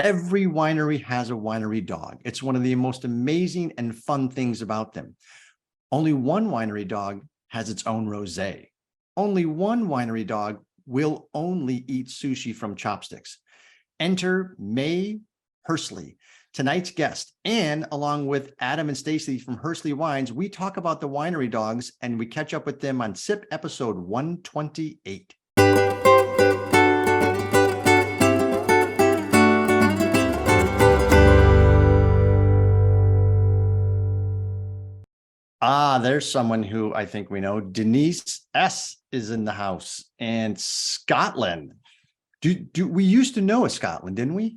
Every winery has a winery dog. It's one of the most amazing and fun things about them. Only one winery dog has its own rosé. Only one winery dog will only eat sushi from chopsticks. Enter May Hersly, tonight's guest. And along with Adam and Stacy from Hersly Wines, we talk about the winery dogs and we catch up with them on SIP episode 128. There's someone who I think we know. Denise S. is in the house, and Scotland. Do we used to know a Scotland, didn't we?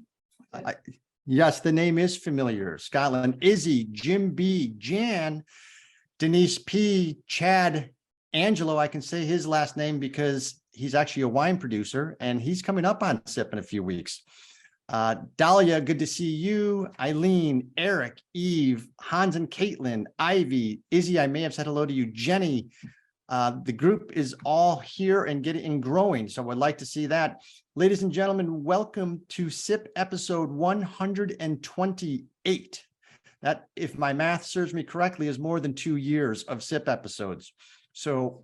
Yes, the name is familiar. Scotland. Izzy, Jim B, Jan, Denise P, Chad, Angelo. I can say his last name because he's actually a wine producer, and he's coming up on SIP in a few weeks. Dahlia, good to see you. Eileen, Eric, Eve, Hans and Caitlin, Ivy, Izzy, I may have said hello to you. Jenny, the group is all here and getting and growing, so I'd like to see that. Ladies and gentlemen, welcome to SIP episode 128. That, if my math serves me correctly, is more than 2 years of SIP episodes. So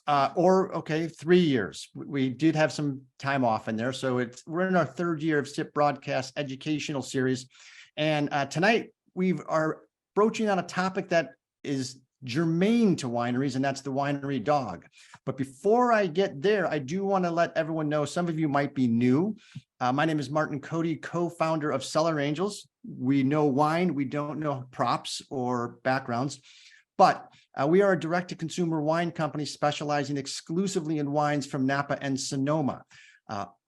3 years. We did have some time off in there. So we're in our third year of SIP broadcast educational series. And tonight we are broaching on a topic that is germane to wineries, and that's the winery dog. But before I get there, I do want to let everyone know, some of you might be new. My name is Martin Cody, co-founder of Cellar Angels. We know wine, we don't know props or backgrounds, but we are a direct-to-consumer wine company specializing exclusively in wines from Napa and Sonoma.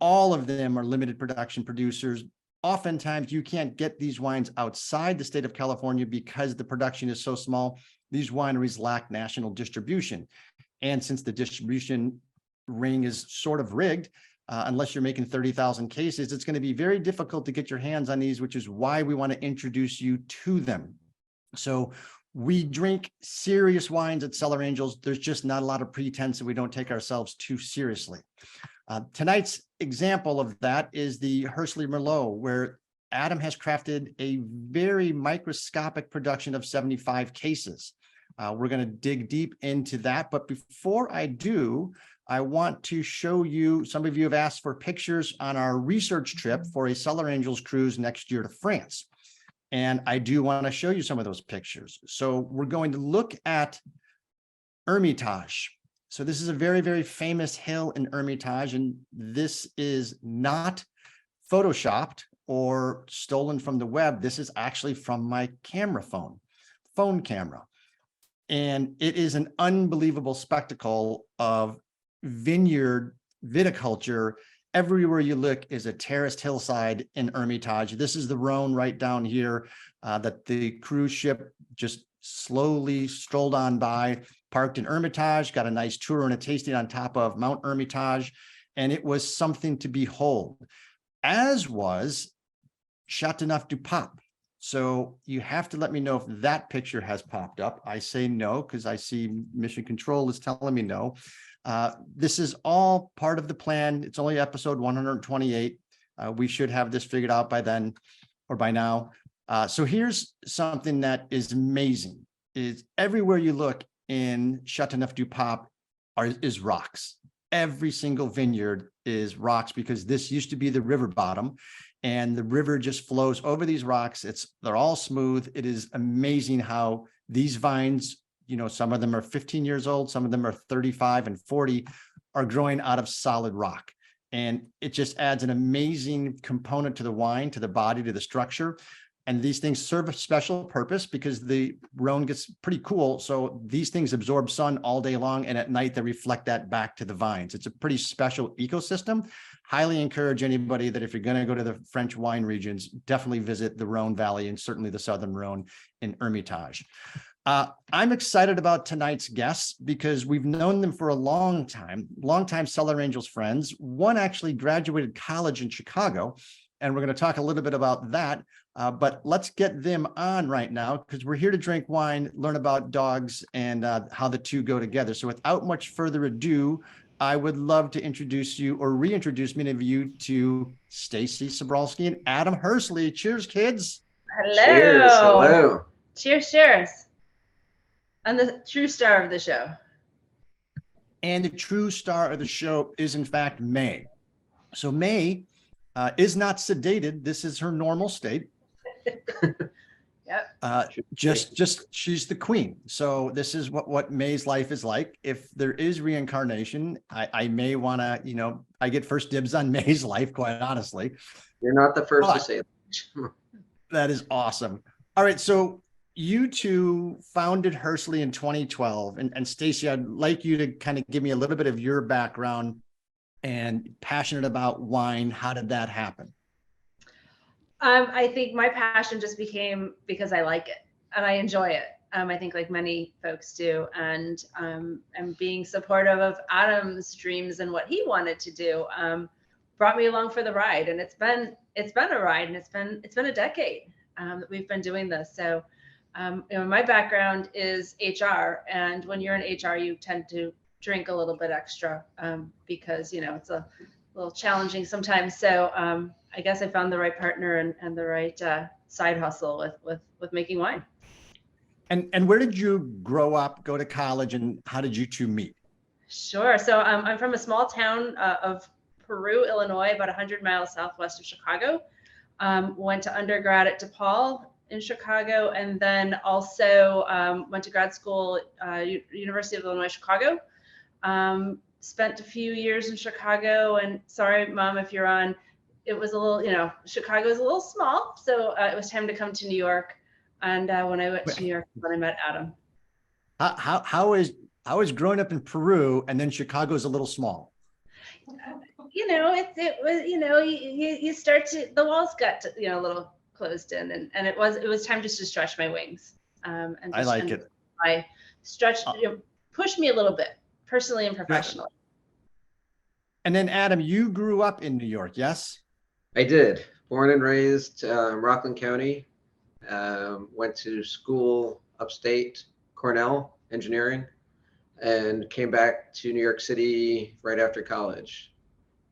All of them are limited production producers. Oftentimes, you can't get these wines outside the state of California because the production is so small. These wineries lack national distribution. And since the distribution ring is sort of rigged, unless you're making 30,000 cases, it's going to be very difficult to get your hands on these, which is why we want to introduce you to them. So we drink serious wines at Cellar Angels. There's just not a lot of pretense, and we don't take ourselves too seriously. Tonight's example of that is the Hersly Merlot, where Adam has crafted a very microscopic production of 75 cases. We're going to dig deep into that. But before I do, I want to show you, some of you have asked for pictures on our research trip for a Cellar Angels cruise next year to France. And I do want to show you some of those pictures. So we're going to look at Hermitage. So this is a very, very famous hill in Hermitage, and this is not photoshopped or stolen from the web. This is actually from my phone camera. And it is an unbelievable spectacle of vineyard viticulture. Everywhere you look is a terraced hillside in Hermitage. This is the Rhone right down here that the cruise ship just slowly strolled on by, parked in Hermitage, got a nice tour and a tasting on top of Mount Hermitage, and it was something to behold, as was Châteauneuf-du-Pape. So you have to let me know if that picture has popped up. I say no, because I see Mission Control is telling me no. This is all part of the plan. It's only episode 128. We should have this figured out by then or by now. So here's something that is amazing, is everywhere you look in Châteauneuf-du-Pape is rocks. Every single vineyard is rocks, because this used to be the river bottom, and the river just flows over these rocks. They're all smooth. It is amazing how these vines, some of them are 15 years old, some of them are 35 and 40, are growing out of solid rock. And it just adds an amazing component to the wine, to the body, to the structure. And these things serve a special purpose because the Rhone gets pretty cool. So these things absorb sun all day long, and at night they reflect that back to the vines. It's a pretty special ecosystem. Highly encourage anybody that if you're going to go to the French wine regions, definitely visit the Rhone Valley and certainly the Southern Rhone in Hermitage. I'm excited about tonight's guests because we've known them for a long time Cellar Angels friends. One actually graduated college in Chicago, and we're going to talk a little bit about that. But let's get them on right now, because we're here to drink wine, learn about dogs, and how the two go together. So without much further ado, I would love to introduce you or reintroduce many of you to Stacy Hersly and Adam Hersly. Cheers, kids. Hello. Cheers. Hello. Cheers, cheers. I'm the true star of the show. And the true star of the show is, in fact, May. So May is not sedated. This is her normal state. Yep. Just she's the queen. So this is what May's life is like. If there is reincarnation, I may want to, I get first dibs on May's life, quite honestly. You're not the first to say that. That is awesome. All right. So you two founded Hersly in 2012. And Stacy, I'd like you to kind of give me a little bit of your background and passionate about wine. How did that happen? I think my passion just became because I like it and I enjoy it. I think like many folks do, and being supportive of Adam's dreams and what he wanted to do brought me along for the ride. And it's been a ride, and it's been a decade that we've been doing this. So my background is HR, and when you're in HR, you tend to drink a little bit extra because it's a little challenging sometimes. So I guess I found the right partner and the right side hustle with making wine. And where did you grow up, go to college, and how did you two meet? Sure. So I'm from a small town of Peru, Illinois, about 100 miles southwest of Chicago. Went to undergrad at DePaul in Chicago, and then also went to grad school at University of Illinois, Chicago. Spent a few years in Chicago, and sorry, Mom, if you're on, it was a little, Chicago is a little small. So it was time to come to New York. And when I went to New York, when I met Adam. How is growing up in Peru and then Chicago is a little small? It was, you start to, the walls got to, a little closed in, and it was time just to stretch my wings. And I like it. I stretched, pushed me a little bit, personally and professionally. And then Adam, you grew up in New York, yes? I did. Born and raised Rockland County. Went to school upstate, Cornell Engineering, and came back to New York City right after college.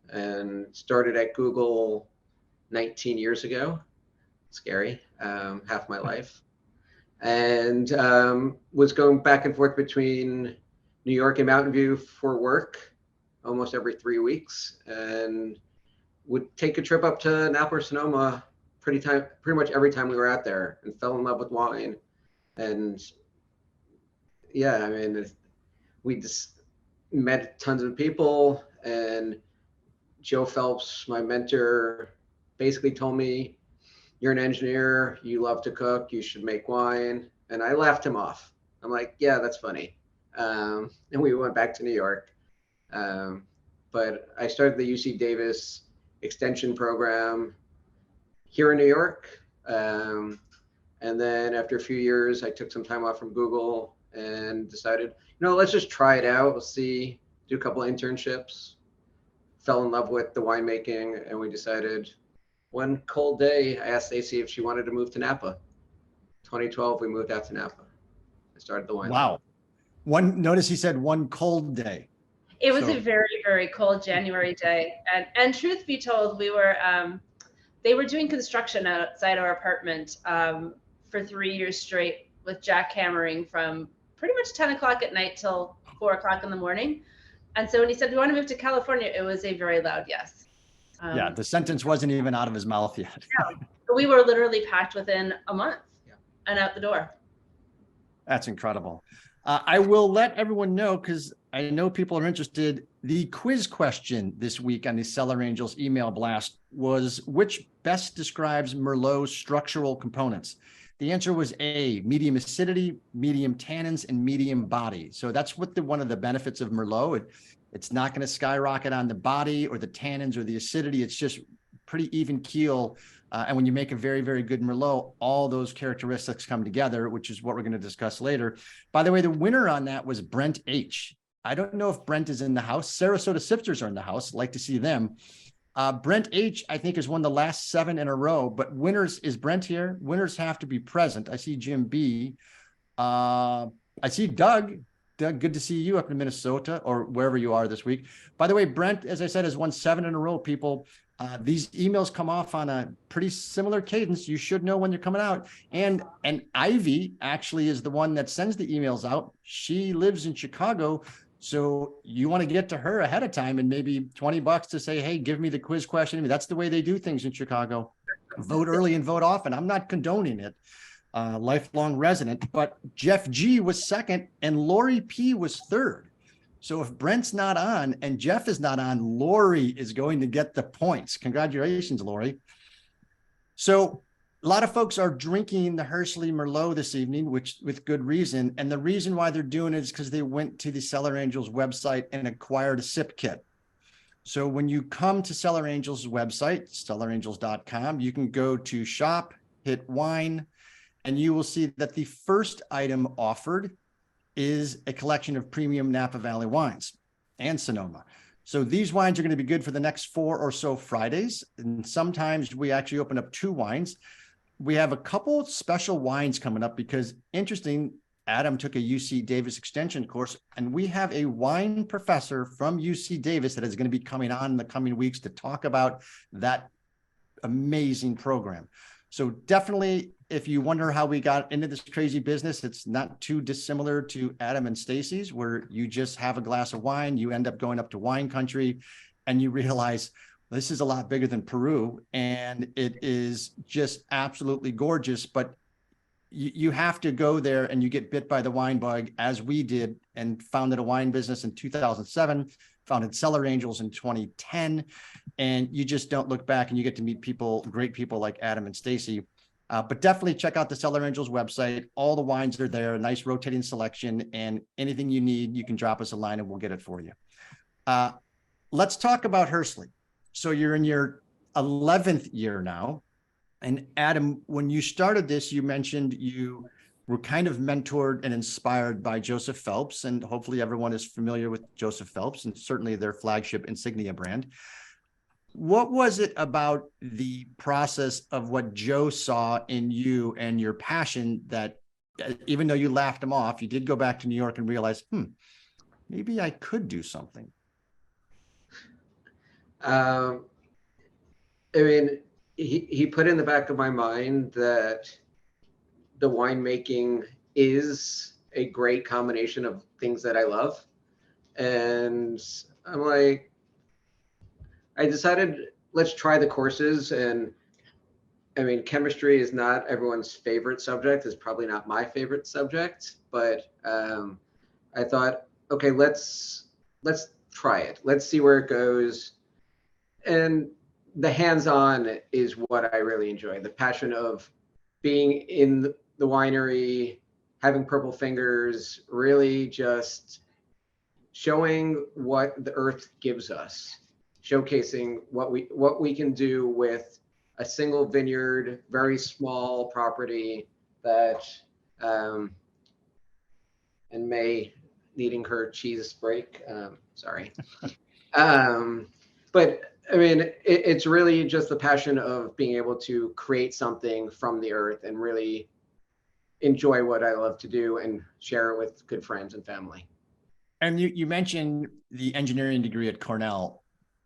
And started at Google 19 years ago. Scary, half my life. And was going back and forth between New York and Mountain View for work almost every 3 weeks, and would take a trip up to Napa or Sonoma pretty much every time we were out there, and fell in love with wine. And yeah, I mean, we just met tons of people, and Joe Phelps, my mentor, basically told me, you're an engineer, you love to cook, you should make wine. And I laughed him off. I'm like, yeah, that's funny. And we went back to New York. But I started the UC Davis extension program here in New York. And then after a few years, I took some time off from Google and decided, let's just try it out. We'll see, do a couple of internships, fell in love with the winemaking, and we decided one cold day, I asked Stacy if she wanted to move to Napa. 2012, we moved out to Napa. I started the wine. Wow. Notice he said one cold day. It was a very, very cold January day. And truth be told, they were doing construction outside our apartment for 3 years straight, with jackhammering from pretty much 10 o'clock at night till 4 o'clock in the morning. And so when he said, we want to move to California, it was a very loud yes. Yeah, the sentence wasn't even out of his mouth yet. No, we were literally packed within a month and out the door. That's incredible. I will let everyone know, because I know people are interested. The quiz question this week on the Cellar Angels email blast was, which best describes Merlot's structural components? The answer was A, medium acidity, medium tannins, and medium body. So that's what one of the benefits of Merlot. It's not going to skyrocket on the body or the tannins or the acidity. It's just pretty even keel. And when you make a very, very good Merlot, all those characteristics come together, which is what we're going to discuss later. By the way, the winner on that was Brent H. I don't know if Brent is in the house. Sarasota Sifters are in the house. I'd like to see them. Brent H, I think, has won the last 7 in a row. But winners, is Brent here? Winners have to be present. I see Jim B. I see Doug. Doug, good to see you up in Minnesota or wherever you are this week. By the way, Brent, as I said, has won 7 in a row, people. These emails come off on a pretty similar cadence. You should know when they're coming out. And Ivy actually is the one that sends the emails out. She lives in Chicago. So you want to get to her ahead of time and maybe $20 to say, hey, give me the quiz question. I mean, that's the way they do things in Chicago. Vote early and vote often. I'm not condoning it. Lifelong resident, but Jeff G was second and Lori P was third. So if Brent's not on and Jeff is not on, Lori is going to get the points. Congratulations, Lori. So a lot of folks are drinking the Hersly Merlot this evening, which with good reason. And the reason why they're doing it is because they went to the Cellar Angels website and acquired a sip kit. So when you come to Cellar Angels website, cellarangels.com, you can go to shop, hit wine, and you will see that the first item offered is a collection of premium Napa Valley wines and Sonoma. So these wines are going to be good for the next 4 or so Fridays. And sometimes we actually open up 2 wines. We have a couple special wines coming up because interesting, Adam took a UC Davis extension course, and we have a wine professor from UC Davis that is going to be coming on in the coming weeks to talk about that amazing program. So definitely, if you wonder how we got into this crazy business, it's not too dissimilar to Adam and Stacy's, where you just have a glass of wine, you end up going up to wine country, and you realize this is a lot bigger than Peru, and it is just absolutely gorgeous. But you have to go there, and you get bit by the wine bug, as we did, and founded a wine business in 2007. Founded Cellar Angels in 2010, and you just don't look back, and you get to meet people, great people like Adam and Stacy. But definitely check out the Cellar Angels website. All the wines are there, a nice rotating selection, and anything you need, you can drop us a line and we'll get it for you. Let's talk about Hersly. So you're in your 11th year now. And Adam, when you started this, you mentioned you were kind of mentored and inspired by Joseph Phelps, and hopefully everyone is familiar with Joseph Phelps and certainly their flagship insignia brand. What was it about the process of what Joe saw in you and your passion that even though you laughed him off, you did go back to New York and realize, maybe I could do something? I mean, he put in the back of my mind that the winemaking is a great combination of things that I love. And I'm like, I decided, let's try the courses. And I mean, chemistry is not everyone's favorite subject. It's probably not my favorite subject, but I thought, okay, let's try it. Let's see where it goes. And the hands-on is what I really enjoy. The passion of being in the winery, having purple fingers, really just showing what the earth gives us, showcasing what we can do with a single vineyard, very small property that, and May needing her cheese break. Sorry. But I mean, it's really just the passion of being able to create something from the earth and really enjoy what I love to do and share it with good friends and family. And you mentioned the engineering degree at Cornell.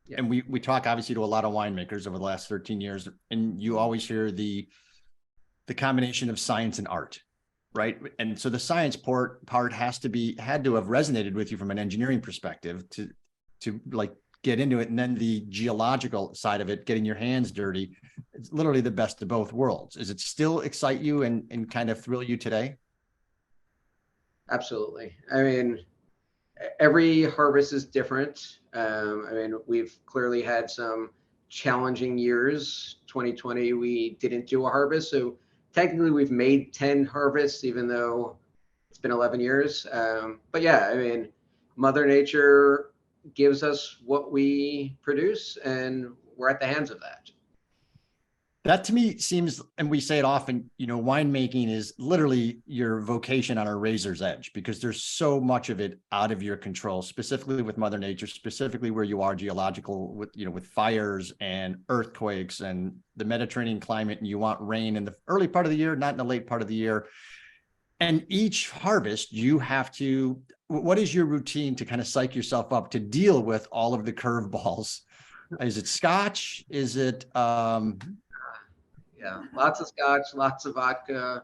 Yeah. And we talk obviously to a lot of winemakers over the last 13 years, and you always hear the combination of science and art, right? And so the science part had to have resonated with you from an engineering perspective to like get into it. And then the geological side of it, getting your hands dirty, it's literally the best of both worlds. Does it still excite you and kind of thrill you today? Absolutely. I mean, every harvest is different. I mean, we've clearly had some challenging years. 2020, we didn't do a harvest. So technically we've made 10 harvests, even though it's been 11 years. But yeah, I mean, Mother Nature gives us what we produce, and we're at the hands of that. That to me seems, and we say it often, winemaking is literally your vocation on a razor's edge, because there's so much of it out of your control, specifically with Mother Nature, specifically where you are geological with fires and earthquakes and the Mediterranean climate, and you want rain in the early part of the year, not in the late part of the year. And each harvest, you have to what is your routine to kind of psych yourself up to deal with all of the curveballs? Is it scotch? Is it, Yeah, lots of scotch, lots of vodka,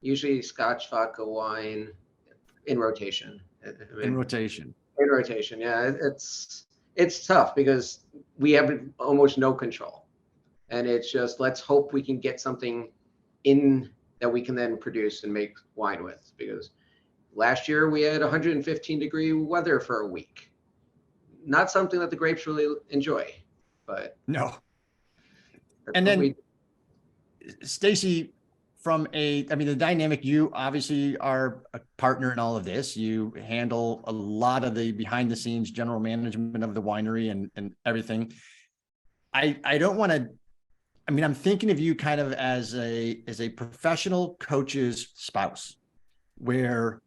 usually scotch, vodka, wine in rotation. I in mean, rotation? in rotation, yeah, it's tough because we have almost no control, and it's just let's hope we can get something in that we can then produce and make wine with. Because last year we had 115-degree weather for a week, not something that the grapes really enjoy, but No. that's And what then, we. Stacy, the dynamic, you obviously are a partner in all of this. You handle a lot of the behind the scenes general management of the winery and everything. I don't want to, I'm thinking of you kind of as a professional coach's spouse, where,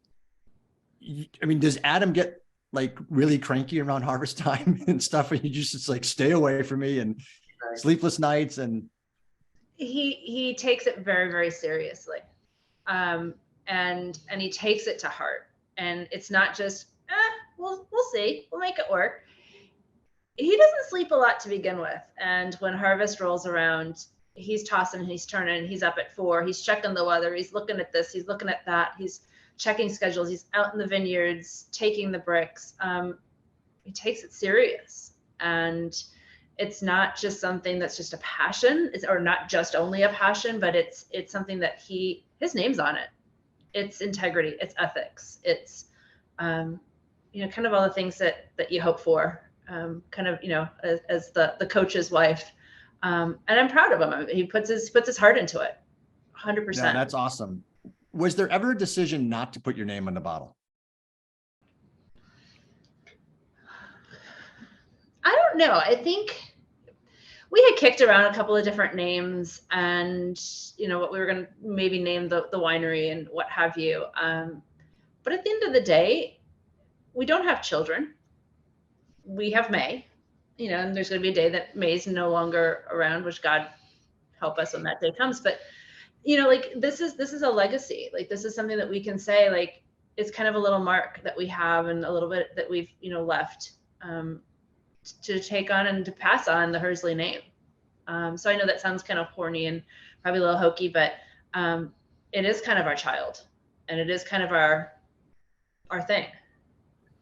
does Adam get like really cranky around harvest time and stuff? And you just like, stay away from me, and sleepless nights? And He takes it very, very seriously. And he takes it to heart. And it's not just, we'll see, we'll make it work. He doesn't sleep a lot to begin with. And when harvest rolls around, he's tossing, he's turning, he's up at 4, he's checking the weather, he's looking at this, he's looking at that, he's checking schedules, he's out in the vineyards, taking the bricks. He takes it serious. And it's not just something that's just a passion, or not just only a passion, but it's something that his name's on it. It's integrity, it's ethics, it's kind of all the things that you hope for, as the coach's wife. And I'm proud of him. He puts his heart into it, 100%. no, that's awesome. Was there ever a decision not to put your name on the bottle? I don't know. I think we had kicked around a couple of different names, and what we were going to maybe name the winery and what have you. But at the end of the day, we don't have children. We have May, and there's going to be a day that May's no longer around, which God help us when that day comes. But this is a legacy. Like, this is something that we can say, like, it's kind of a little mark that we have, and a little bit that we've left to take on and to pass on the Hersly name. So I know that sounds kind of corny and probably a little hokey, but it is kind of our child, and it is kind of our thing.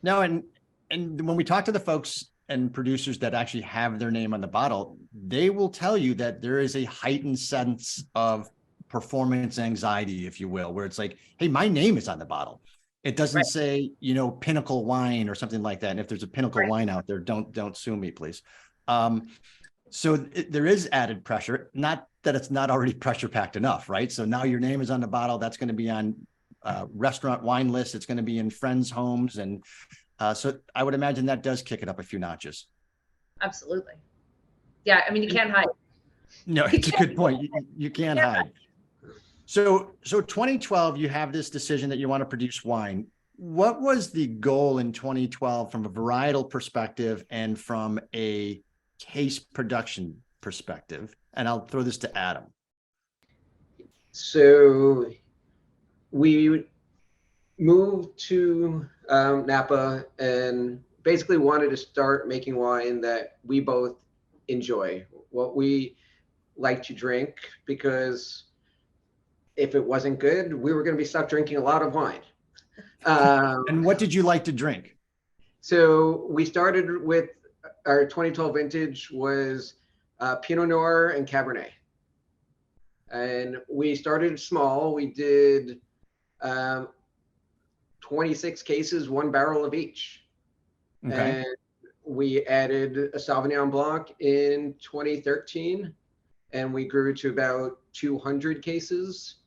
No, and when we talk to the folks and producers that actually have their name on the bottle, they will tell you that there is a heightened sense of performance anxiety, if you will, where it's like, hey, my name is on the bottle. It doesn't say, Pinnacle Wine or something like that. And if there's a Pinnacle Wine out there, don't sue me, please. So there is added pressure, not that it's not already pressure packed enough, right? So now your name is on the bottle. That's going to be on restaurant wine lists. It's going to be in friends' homes. And so I would imagine that does kick it up a few notches. Absolutely. Yeah. You can't hide. No, it's a good point. You can't hide. So 2012, you have this decision that you want to produce wine. What was the goal in 2012 from a varietal perspective and from a case production perspective? And I'll throw this to Adam. So we moved to Napa and basically wanted to start making wine that we both enjoy, what we like to drink, because if it wasn't good, we were going to be stuck drinking a lot of wine. And what did you like to drink? So we started with our 2012 vintage was Pinot Noir and Cabernet. And we started small. We did 26 cases, 1 barrel of each. Okay. And we added a Sauvignon Blanc in 2013, and we grew to about 200 cases.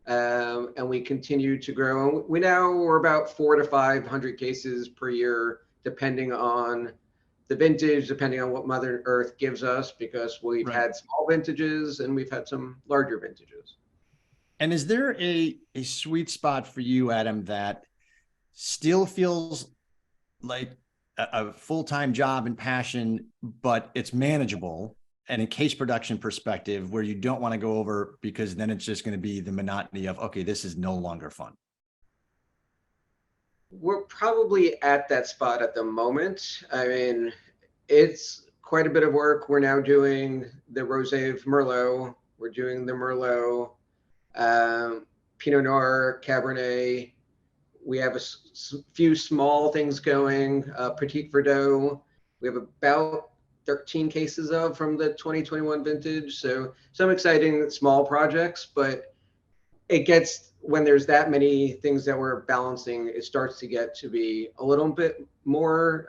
And we continue to grow. We're about 400 to 500 cases per year, depending on the vintage, depending on what Mother Earth gives us, because we've had small vintages and we've had some larger vintages. And is there a sweet spot for you, Adam, that still feels like a full-time job and passion, but it's manageable, and a case production perspective where you don't want to go over, because then it's just going to be the monotony of, okay, this is no longer fun? We're probably at that spot at the moment. I mean, it's quite a bit of work. We're now doing the Rosé of Merlot. We're doing the Merlot, Pinot Noir, Cabernet. We have a few small things going, Petit Verdot. We have about 13 cases of from the 2021 vintage. So some exciting small projects, but it gets, when there's that many things that we're balancing, it starts to get to be a little bit more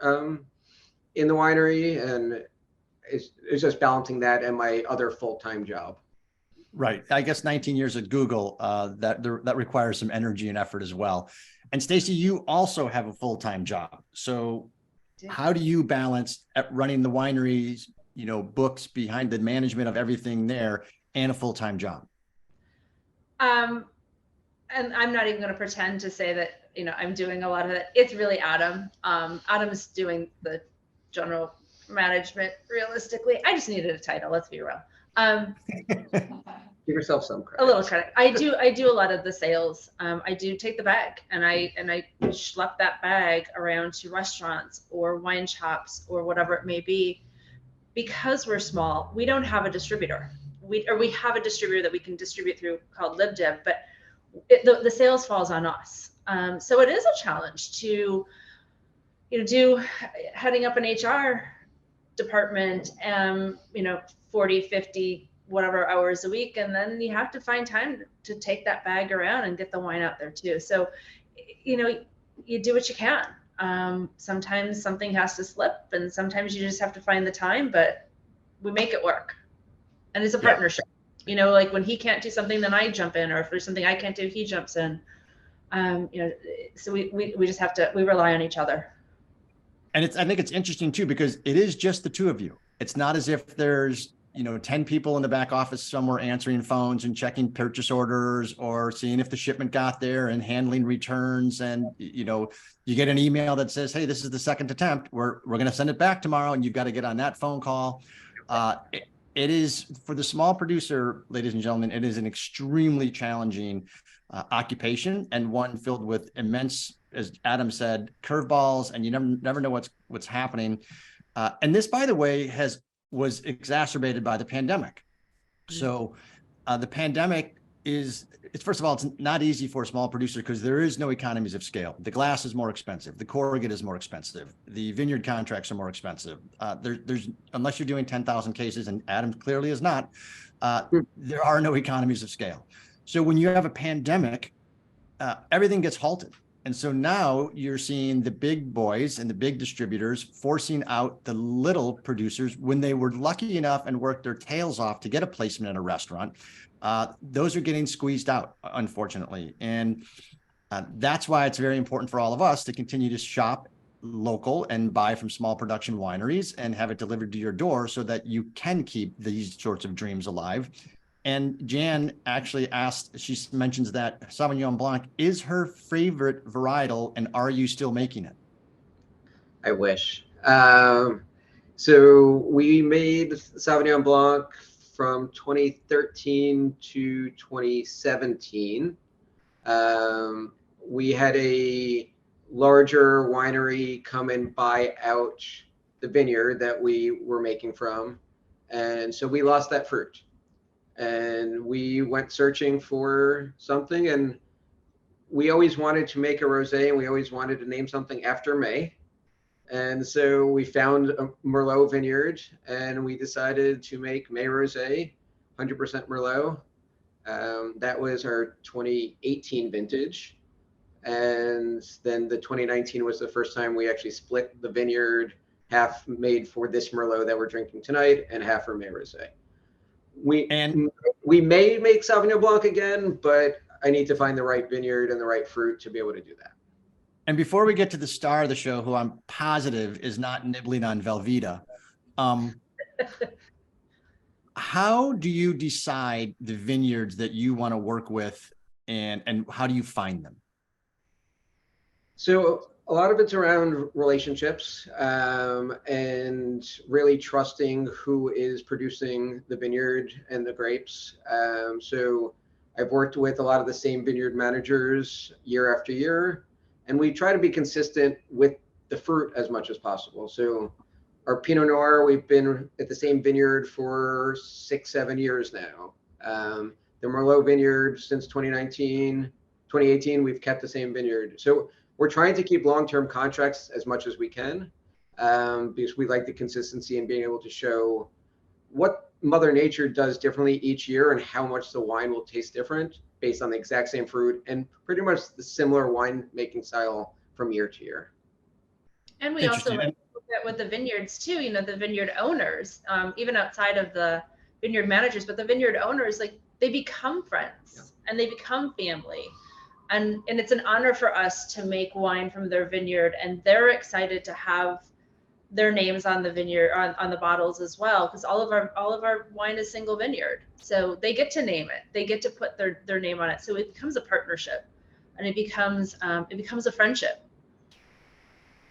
in the winery, and it's just balancing that and my other full-time job. Right. I guess 19 years at Google, that requires some energy and effort as well. And Stacy, you also have a full-time job. So how do you balance running the wineries, books behind the management of everything there and a full-time job? And I'm not even going to pretend to say that, I'm doing a lot of it. It's really Adam. Adam's doing the general management realistically. I just needed a title. Let's be real. Give yourself some credit. A little credit. I do a lot of the sales. I do take the bag and I schlep that bag around to restaurants or wine shops or whatever it may be. Because we're small, we don't have a distributor. We have a distributor that we can distribute through called LibDiv, but the sales falls on us. So it is a challenge to, do heading up an HR department, 40, 50, whatever hours a week. And then you have to find time to take that bag around and get the wine out there too. So, you do what you can. Sometimes something has to slip and sometimes you just have to find the time, but we make it work. And it's a partnership. Like when he can't do something, then I jump in, or if there's something I can't do, he jumps in. So we just have to, we rely on each other. And I think it's interesting too, because it is just the two of you. It's not as if there's, 10 people in the back office somewhere answering phones and checking purchase orders or seeing if the shipment got there and handling returns. And, you get an email that says, hey, this is the second attempt. We're going to send it back tomorrow. And you've got to get on that phone call. It is, for the small producer, ladies and gentlemen, it is an extremely challenging occupation, and one filled with immense, as Adam said, curveballs, and you never know what's happening. And this, by the way, was exacerbated by the pandemic. So the pandemic it's first of all, it's not easy for a small producer because there is no economies of scale. The glass is more expensive. The corrugate is more expensive. The vineyard contracts are more expensive. There's unless you're doing 10,000 cases, and Adam clearly is not, there are no economies of scale. So when you have a pandemic, everything gets halted. And so now you're seeing the big boys and the big distributors forcing out the little producers when they were lucky enough and worked their tails off to get a placement in a restaurant. Those are getting squeezed out, unfortunately. And that's why it's very important for all of us to continue to shop local and buy from small production wineries and have it delivered to your door so that you can keep these sorts of dreams alive. And Jan actually asked, she mentions that Sauvignon Blanc is her favorite varietal, and are you still making it? I wish. So we made Sauvignon Blanc from 2013 to 2017. We had a larger winery come and buy out the vineyard that we were making from. And so we lost that fruit. And we went searching for something, and we always wanted to make a rosé, and we always wanted to name something after May. And so we found a Merlot vineyard, and we decided to make May Rosé, 100% Merlot. That was our 2018 vintage. And then the 2019 was the first time we actually split the vineyard, half made for this Merlot that we're drinking tonight and half for May Rosé. We may make Sauvignon Blanc again, but I need to find the right vineyard and the right fruit to be able to do that. And before we get to the star of the show, who I'm positive is not nibbling on Velveeta, how do you decide the vineyards that you want to work with, and how do you find them? So a lot of it's around relationships, and really trusting who is producing the vineyard and the grapes. So I've worked with a lot of the same vineyard managers year after year. And we try to be consistent with the fruit as much as possible. So our Pinot Noir, we've been at the same vineyard for 6-7 years now. The Merlot vineyard since 2018, we've kept the same vineyard. So we're trying to keep long-term contracts as much as we can, because we like the consistency and being able to show what Mother Nature does differently each year and how much the wine will taste different based on the exact same fruit and pretty much the similar wine making style from year to year. And we also Interesting. look at with the vineyards too, you know, the vineyard owners, even outside of the vineyard managers, but the vineyard owners, like they become friends and they become family. And it's an honor for us to make wine from their vineyard, and they're excited to have their names on the vineyard, on the bottles as well, because all of our wine is single vineyard, so they get to name it, they get to put their name on it, so it becomes a partnership, and it becomes a friendship.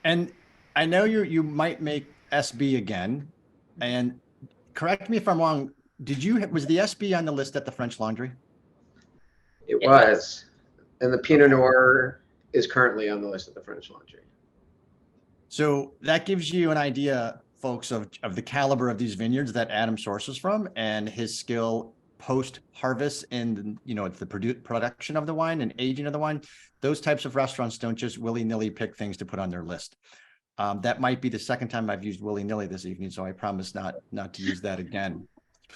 And I know you might make SB again, and correct me if I'm wrong. Was the SB on the list at the French Laundry? It was, and the Pinot Noir is currently on the list at the French Laundry. So that gives you an idea, folks, of the caliber of these vineyards that Adam sources from, and his skill post-harvest in, you know, the production of the wine and aging of the wine. Those types of restaurants don't just willy-nilly pick things to put on their list. That might be the second time I've used willy-nilly this evening, so I promise not to use that again.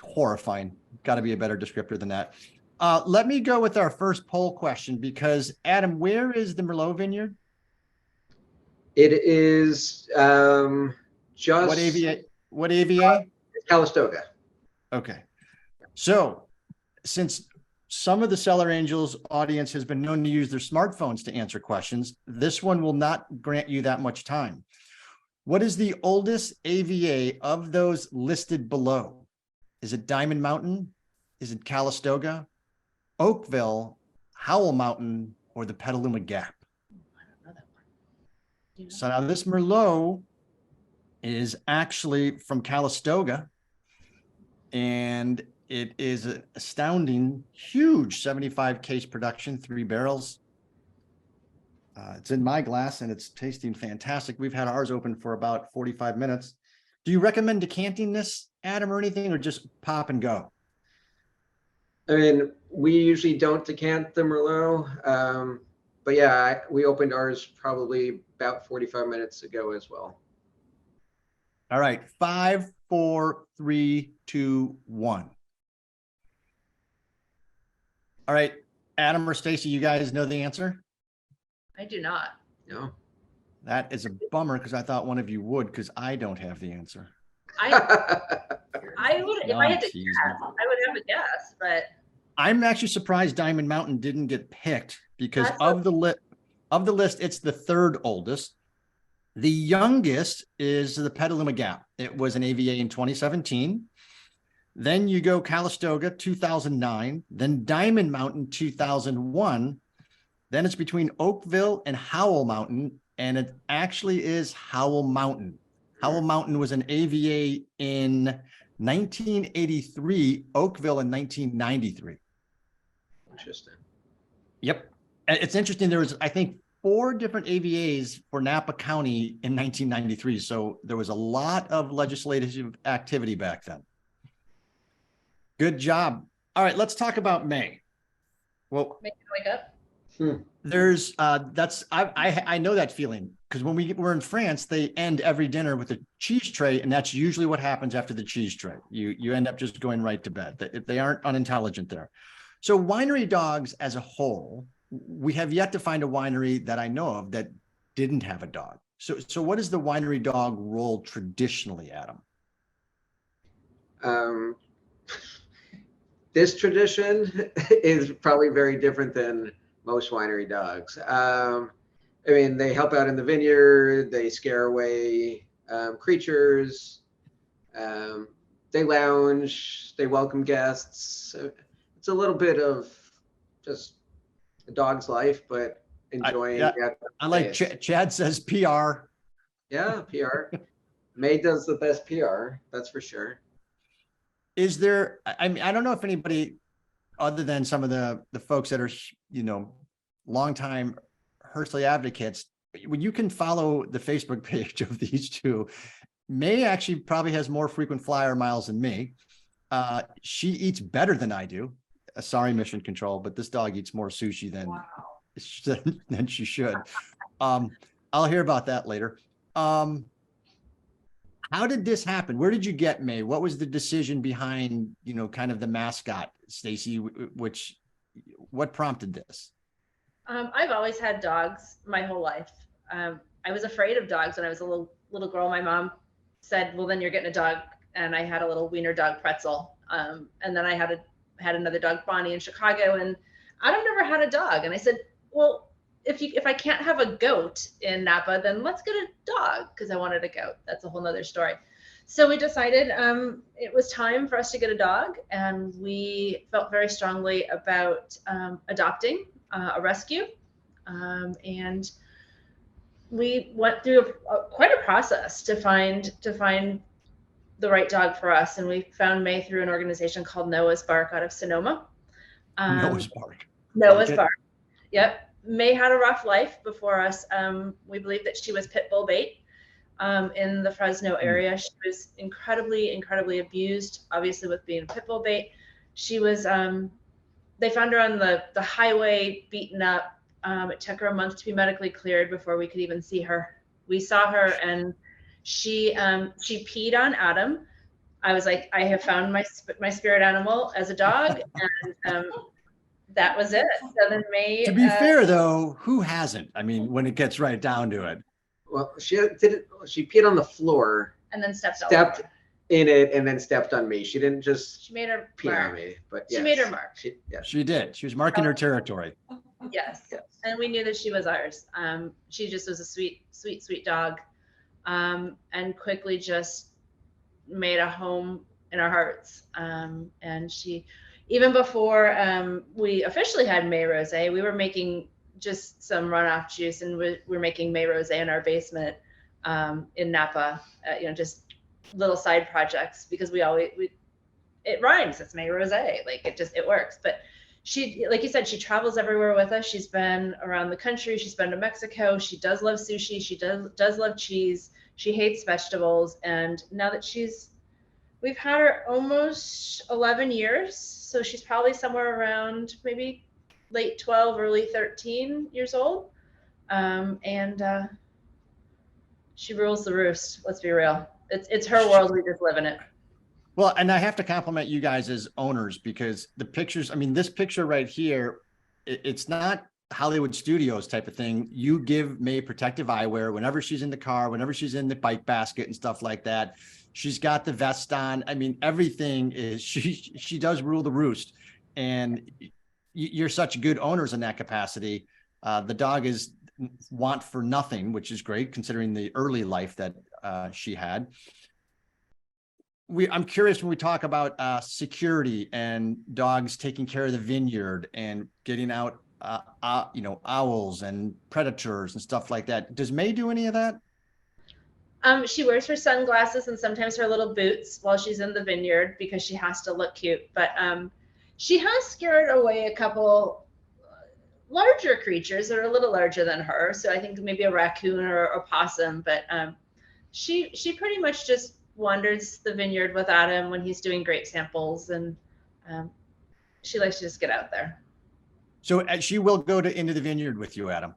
Horrifying. Got to be a better descriptor than that. Let me go with our first poll question, because Adam, where is the Merlot vineyard? It is just what AVA? Calistoga. Okay. So since some of the Cellar Angels audience has been known to use their smartphones to answer questions, this one will not grant you that much time. What is the oldest AVA of those listed below? Is it Diamond Mountain? Is it Calistoga, Oakville, Howell Mountain, or the Petaluma Gap? So now this Merlot is actually from Calistoga, and it is an astounding, huge 75 case production, 3 barrels. It's in my glass and it's tasting fantastic. We've had ours open for about 45 minutes. Do you recommend decanting this, Adam, or anything, or just pop and go? I mean, we usually don't decant the Merlot, but yeah, we opened ours probably about 45 minutes ago as well. All right, 5, 4, 3, 2, 1. All right, Adam or Stacy, you guys know the answer? I do not. No. That is a bummer, because I thought one of you would, because I don't have the answer. I would, if I had to guess, I would have a guess, but I'm actually surprised Diamond Mountain didn't get picked, because That's of the list, it's the third oldest. The youngest is the Petaluma Gap. It was an AVA in 2017. Then you go Calistoga, 2009. Then Diamond Mountain, 2001. Then it's between Oakville and Howell Mountain, and it actually is Howell Mountain. Howell Mountain was an AVA in 1983, Oakville in 1993. Interesting. Yep. It's interesting. There was, I think, 4 different AVAs for Napa County in 1993. So there was a lot of legislative activity back then. Good job. All right, let's talk about May. Well, make it wake up. there's I know that feeling, because when we're in France, they end every dinner with a cheese tray, and that's usually what happens after the cheese tray. You end up just going right to bed. They aren't unintelligent there. So winery dogs as a whole, we have yet to find a winery that I know of that didn't have a dog. So what is the winery dog role traditionally, Adam? This tradition is probably very different than most winery dogs. I mean, they help out in the vineyard, they scare away creatures, they lounge, they welcome guests. It's a little bit of just a dog's life, but enjoying. I like Chad says PR. Yeah, PR. May does the best PR, that's for sure. Is there, I mean, I don't know if anybody other than some of the folks that are, you know, longtime Hersly advocates, when you can follow the Facebook page of these two, May actually probably has more frequent flyer miles than me. She eats better than I do. Sorry, Mission Control, but this dog eats more sushi than she should. I'll hear about that later. How did this happen? Where did you get May? What was the decision behind, kind of the mascot, Stacy, what prompted this? I've always had dogs my whole life. I was afraid of dogs when I was a little girl. My mom said, well, then you're getting a dog. And I had a little wiener dog, Pretzel. And then I had another dog, Bonnie, in Chicago, and Adam never had a dog. And I said, well, if I can't have a goat in Napa, then let's get a dog, because I wanted a goat. That's a whole nother story. So we decided it was time for us to get a dog, and we felt very strongly about adopting a rescue. And we went through quite a process to find the right dog for us. And we found May through an organization called Noah's Bark out of Sonoma. Noah's Bark. Noah's Bark. Yep. May had a rough life before us. We believe that she was pit bull bait in the Fresno area. She was incredibly, incredibly abused, obviously with being pit bull bait. She was, they found her on the highway, beaten up. It took her a month to be medically cleared before we could even see her. We saw her, and she peed on Adam. I was like, I have found my spirit animal as a dog, and that was it. So then May. To be fair, though, who hasn't? I mean, when it gets right down to it. Well, she didn't. She peed on the floor and then stepped in it, and then stepped on me. She didn't just. She made her pee mark. on me, but she made her mark. She did. She was marking her territory. Yes, and we knew that she was ours. She just was a sweet, sweet, sweet dog, and quickly just made a home in our hearts. And she, even before we officially had May Rosé, we were making just some runoff juice, and we're making May Rosé in our basement in Napa. Just little side projects, because it rhymes. It's May Rosé, like it works. But she, like you said, she travels everywhere with us. She's been around the country. She's been to Mexico. She does love sushi. She does love cheese. She hates vegetables. And now that we've had her almost 11 years. So she's probably somewhere around maybe late 12, early 13 years old. And she rules the roost. Let's be real. It's her world. We just live in it. Well, and I have to compliment you guys as owners, because the pictures, I mean, this picture right here, it's not Hollywood Studios type of thing. You give May protective eyewear whenever she's in the car, whenever she's in the bike basket and stuff like that. She's got the vest on. I mean, everything is, she does rule the roost, and you're such good owners in that capacity. The dog is want for nothing, which is great considering the early life that she had. I'm curious, when we talk about security and dogs taking care of the vineyard and getting out, owls and predators and stuff like that. Does May do any of that? She wears her sunglasses and sometimes her little boots while she's in the vineyard, because she has to look cute. But she has scared away a couple larger creatures that are a little larger than her. So I think maybe a raccoon or a possum. But she pretty much just wanders the vineyard with Adam when he's doing grape samples, and she likes to just get out there. So she will go into the vineyard with you, Adam?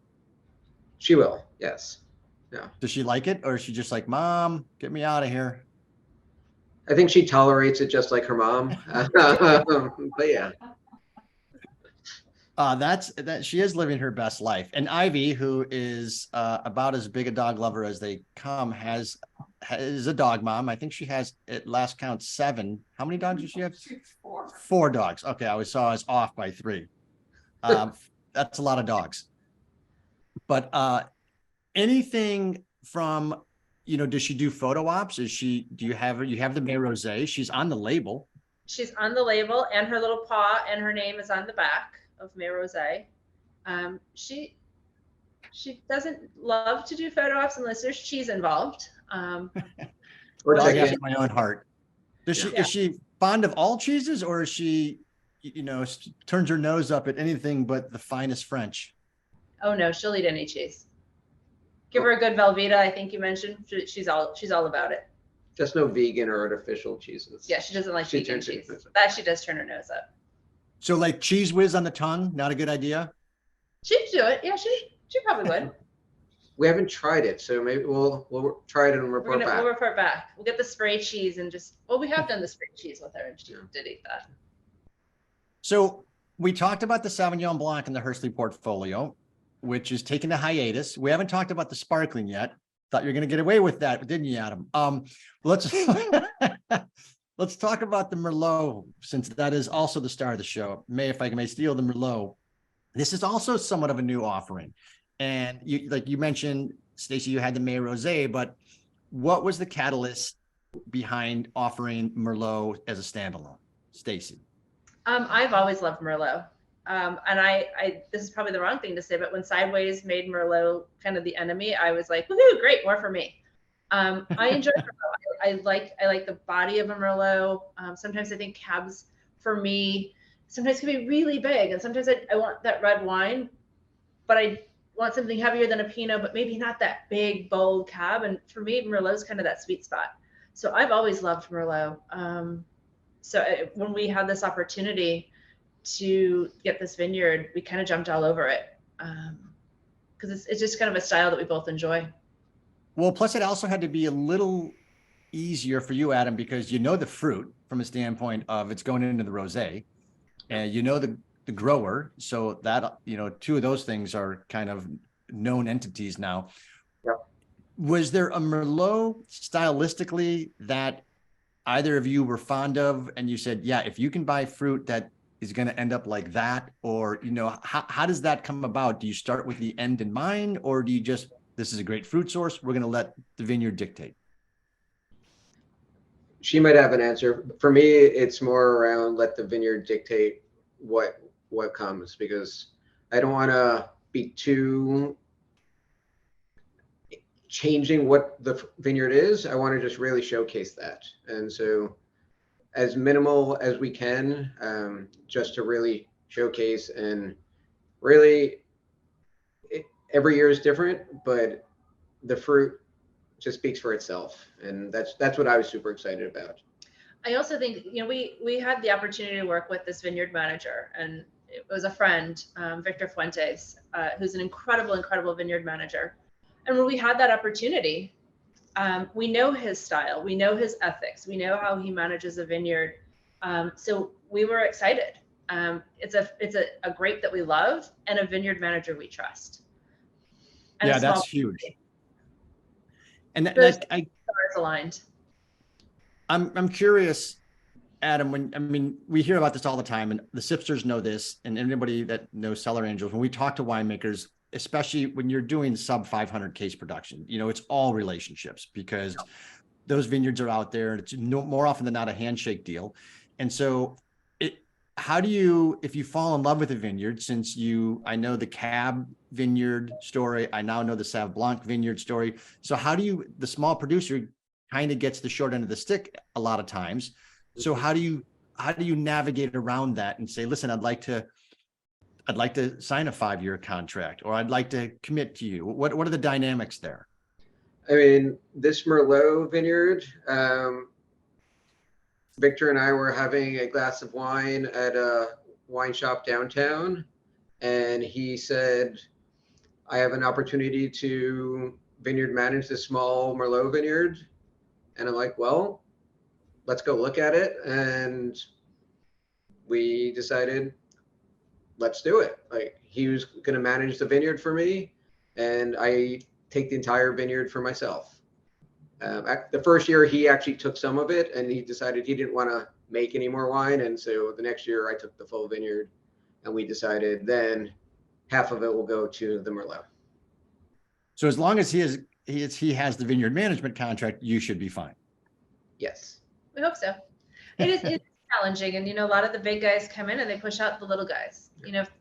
She will, yes. Yeah. Does she like it, or is she just like, Mom, get me out of here? I think she tolerates it just like her mom. But yeah. She is living her best life. And Ivy, who is about as big a dog lover as they come, is a dog mom. I think she has, at last count, 7. How many dogs does she have? 4. 4 dogs. Okay, I always saw us off by 3. That's a lot of dogs. But anything from, does she do photo ops? Do you have the May Rosé? She's on the label. She's on the label, and her little paw and her name is on the back of May Rosé. She doesn't love to do photo ops unless there's cheese involved. Or I chicken. have my own heart. Is she fond of all cheeses, or is she, turns her nose up at anything but the finest French? Oh no, she'll eat any cheese. Give her a good Velveeta, I think you mentioned. She's all about it. Just no vegan or artificial cheeses. Yeah, she doesn't like She vegan turns her cheese. nose up. That she does turn her nose up. So like cheese whiz on the tongue, not a good idea? She'd do it. Yeah, she probably would. We haven't tried it, so maybe we'll try it and report back. We'll report back. We'll get the spray cheese and just, well, we have done the spray cheese with her and she did eat that. So we talked about the Sauvignon Blanc in the Hersly portfolio, which is taking a hiatus. We haven't talked about the sparkling yet. Thought you were going to get away with that, didn't you, Adam? Let's let's talk about the Merlot, since that is also the star of the show. If I may steal the Merlot. This is also somewhat of a new offering. And you mentioned, Stacy, you had the May Rosé, but what was the catalyst behind offering Merlot as a standalone? Stacy. I've always loved Merlot. And I this is probably the wrong thing to say, but when Sideways made Merlot kind of the enemy, I was like, woohoo, great, more for me. I enjoy Merlot. I like the body of a Merlot. Sometimes I think cabs for me sometimes can be really big, and sometimes I want that red wine, but I want something heavier than a Pinot, but maybe not that big, bold cab. And for me, Merlot is kind of that sweet spot. So I've always loved Merlot. When we had this opportunity to get this vineyard, we kind of jumped all over it because it's just kind of a style that we both enjoy. Well, plus it also had to be a little easier for you, Adam, because you know the fruit from a standpoint of it's going into the rosé, and you know the grower, so that two of those things are kind of known entities now. Yeah. Was there a Merlot stylistically that either of you were fond of, and you said, yeah, if you can buy fruit that is going to end up like that, or how does that come about? Do you start with the end in mind, or do you just, this is a great fruit source, we're going to let the vineyard dictate? She might have an answer. For me, it's more around let the vineyard dictate what comes, because I don't want to be too changing what the vineyard is. I want to just really showcase that. And so as minimal as we can, just to really showcase, and really every year is different, but the fruit just speaks for itself. And that's what I was super excited about. I also think, we had the opportunity to work with this vineyard manager, and it was a friend, Victor Fuentes, who's an incredible vineyard manager. And when we had that opportunity, we know his style, we know his ethics, we know how he manages a vineyard. So we were excited. It's a grape that we love and a vineyard manager we trust. And yeah, that's huge. And stars aligned. I'm curious, Adam, we hear about this all the time, and the Sipsters know this, and anybody that knows Cellar Angels, when we talk to winemakers, especially when you're doing sub 500 case production, it's all relationships, because those vineyards are out there, and it's more often than not a handshake deal. And so how do you, if you fall in love with a vineyard, since I know the Cab vineyard story, I now know the Sauv Blanc vineyard story. So how do you, the small producer kind of gets the short end of the stick a lot of times. So how do you navigate around that and say, listen, I'd like to sign a 5-year contract, or I'd like to commit to you? What are the dynamics there? I mean, this Merlot vineyard, Victor and I were having a glass of wine at a wine shop downtown, and he said, I have an opportunity to vineyard manage this small Merlot vineyard. And I'm like, well, let's go look at it. And we decided, let's do it. Like, he was going to manage the vineyard for me, and I take the entire vineyard for myself. The first year, he actually took some of it, and he decided he didn't want to make any more wine. And so the next year, I took the full vineyard, and we decided then half of it will go to the Merlot. So as long as he has the vineyard management contract, you should be fine. Yes. We hope so. It's challenging. And, a lot of the big guys come in and they push out the little guys.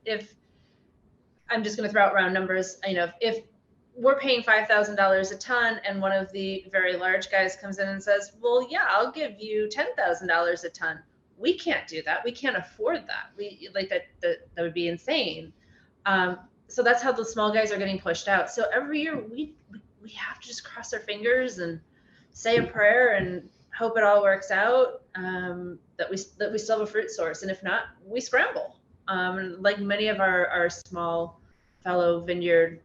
If I'm just going to throw out round numbers, if we're paying $5,000 a ton and one of the very large guys comes in and says, well, yeah, I'll give you $10,000 a ton. We can't do that. We can't afford that. That would be insane. so that's how the small guys are getting pushed out. So every year we have to just cross our fingers and say a prayer and hope it all works out, that we still have a fruit source. And if not, we scramble. Like many of our small fellow vineyard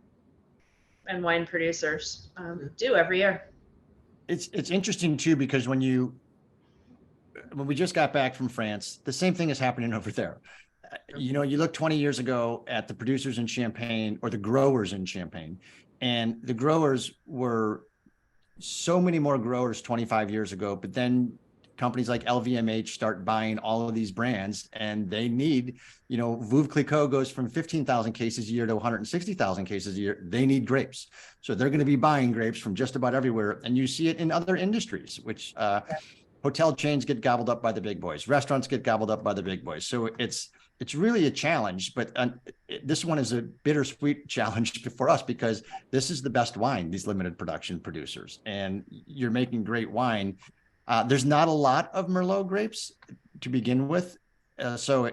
and wine producers do every year. It's interesting too, because when we just got back from France, the same thing is happening over there. You know, you look 20 years ago at the producers in Champagne or the growers in Champagne, and the growers were so many more growers 25 years ago, but then companies like LVMH start buying all of these brands, and they need, you know, Veuve Clicquot goes from 15,000 cases a year to 160,000 cases a year. They need grapes. So they're going to be buying grapes from just about everywhere. And you see it in other industries, which hotel chains get gobbled up by the big boys. Restaurants get gobbled up by the big boys. So it's really a challenge, but this one is a bittersweet challenge for us, because this is the best wine, these limited production producers, and you're making great wine. There's not a lot of Merlot grapes to begin with. So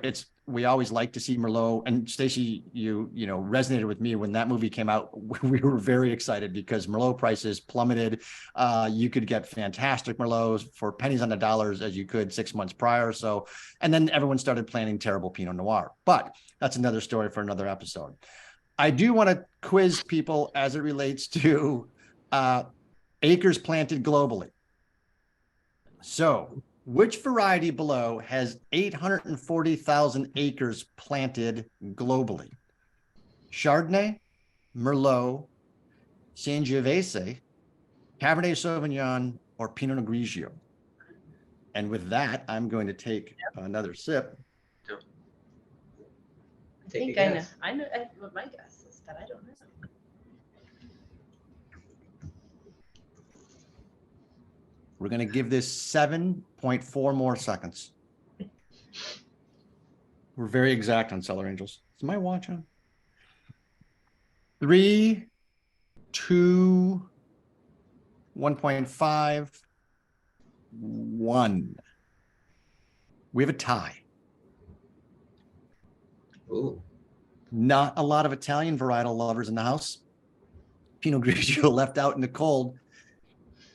we always like to see Merlot, and Stacy, you resonated with me when that movie came out. We were very excited because Merlot prices plummeted. You could get fantastic Merlots for pennies on the dollars as you could 6 months prior. So, and then everyone started planting terrible Pinot Noir, but that's another story for another episode. I do want to quiz people as it relates to acres planted globally. So, which variety below has 840,000 acres planted globally? Chardonnay, Merlot, Sangiovese, Cabernet Sauvignon, or Pinot Grigio? And with that, I'm going to take another sip. I think I know. I know what my guess is, but I don't know. We're going to give this 7.4 more seconds. We're very exact on Cellar Angels. Is my watch on? 3, 2, 1.5, 1. We have a tie. Ooh. Not a lot of Italian varietal lovers in the house. Pinot Grigio left out in the cold.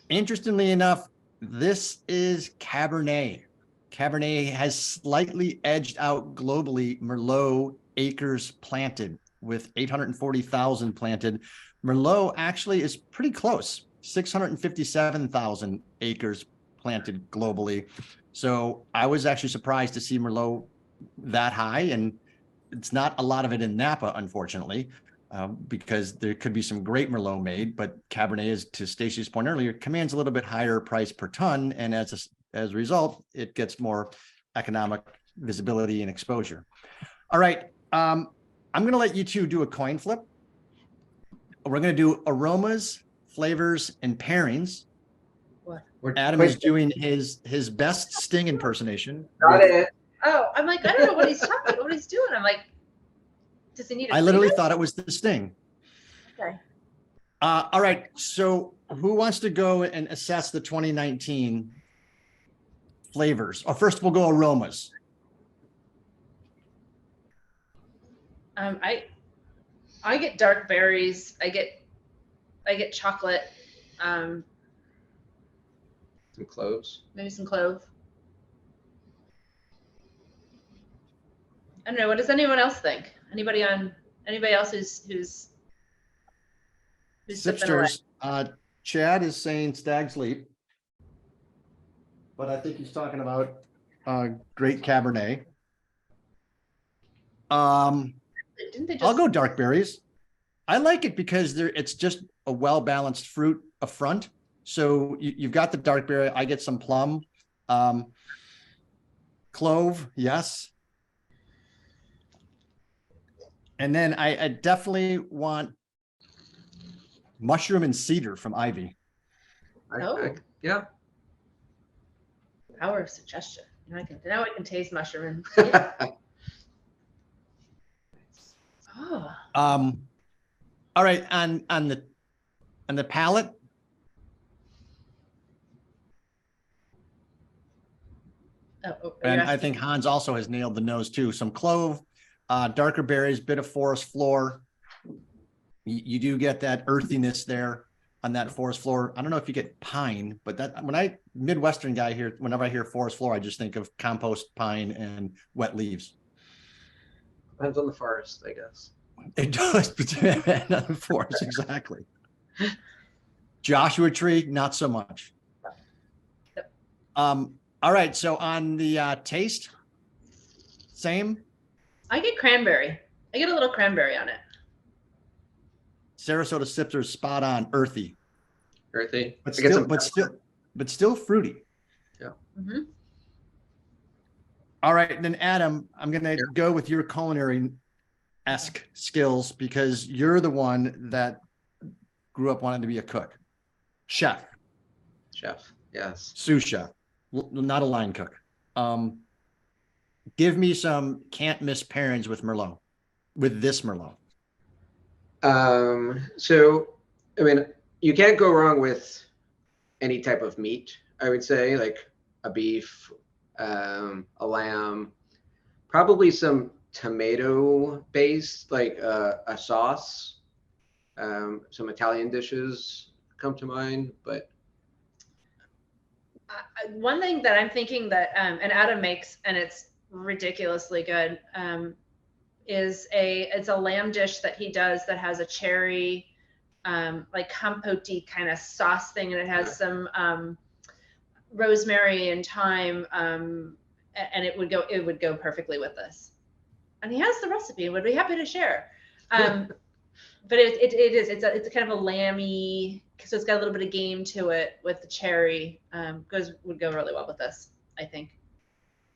Interestingly enough, this is Cabernet. Cabernet has slightly edged out globally Merlot acres planted with 840,000 planted. Merlot actually is pretty close, 657,000 acres planted globally. So I was actually surprised to see Merlot that high, and it's not a lot of it in Napa, unfortunately. Because there could be some great Merlot made, but Cabernet, is, to Stacy's point earlier, commands a little bit higher price per ton, and as a result, it gets more economic visibility and exposure. All right, I'm going to let you two do a coin flip. We're going to do aromas, flavors, and pairings. What? Adam is doing his best Sting impersonation. Got it. Oh, I'm like, I don't know what he's talking, what he's doing. I'm like, does he need a I literally cleaner? thought it was the Sting. Okay. All right. So who wants to go and assess the 2019 flavors? Or first we'll go aromas. I get dark berries. I get chocolate. Some cloves. Maybe some clove. I don't know. What does anyone else think? Anybody else who's sipping away? Sipsters. Chad is saying Stag's Leap, but I think he's talking about great Cabernet. Didn't they just? I'll go dark berries. I like it because it's just a well-balanced fruit up front. So you've got the dark berry. I get some plum, clove, yes. And then I definitely want mushroom and cedar from Ivy. Yeah. Power of suggestion. Now I can taste mushroom. Oh. All right, on the palate. And I think Hans also has nailed the nose too. Some clove, darker berries, bit of forest floor. You do get that earthiness there on that forest floor. I don't know if you get pine, but that when Midwestern guy here, whenever I hear forest floor, I just think of compost, pine, and wet leaves. Depends on the forest, I guess. It does, but forest, exactly. Joshua tree, not so much. All right, so on the taste, same. I get cranberry. I get a little cranberry on it. Sarasota Sipster is spot on, earthy, Earthy. but I get still fruity. Yeah. Mm-hmm. All right, and then Adam, I'm gonna go with your culinary-esque skills because you're the one that grew up wanting to be a cook, chef, Yes. sous chef, not a line cook. Give me some can't miss pairings with Merlot, with this Merlot. So, I mean, you can't go wrong with any type of meat, I would say, like a beef, a lamb, probably some tomato based, like a sauce. Some Italian dishes come to mind, but One thing that I'm thinking that, and Adam makes, and it's ridiculously good, it's a lamb dish that he does that has a cherry, like compote kind of sauce thing, and it has some rosemary and thyme, and it would go perfectly with this. And he has the recipe and would be happy to share. But it's a kind of a lamby, so it's got a little bit of game to it with the cherry. Would go really well with this, I think.